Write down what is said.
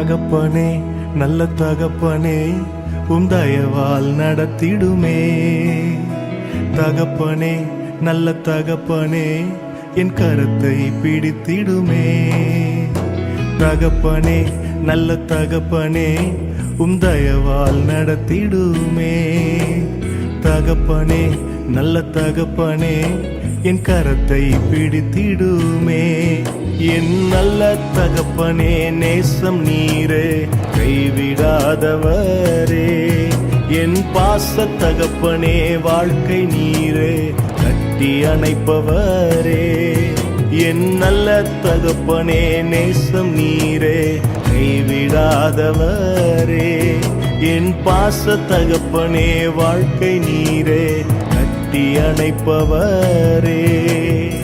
தகப்பனே நல்ல தகப்பனே உம் தயவால் நடத்திடுமே. தகப்பனே நல்ல தகப்பனே என் கரத்தை பிடித்திடுமே. தகப்பனே நல்ல தகப்பனே உம் தயவால் நடத்திடுமே. தகப்பனே நல்ல தகப்பனே என் கரத்தை பிடித்திடுமே. என் நல்ல தகப்பனே நேசம் நீரே கைவிடாதவரே. என் பாச தகப்பனே வாழ்க்கை நீரே கட்டி அணைப்பவரே. என் நல்ல தகப்பனே நேசம் நீரே கைவிடாதவரே. என் பாச தகப்பனே வாழ்க்கை நீரே கட்டி அணைப்பவரே.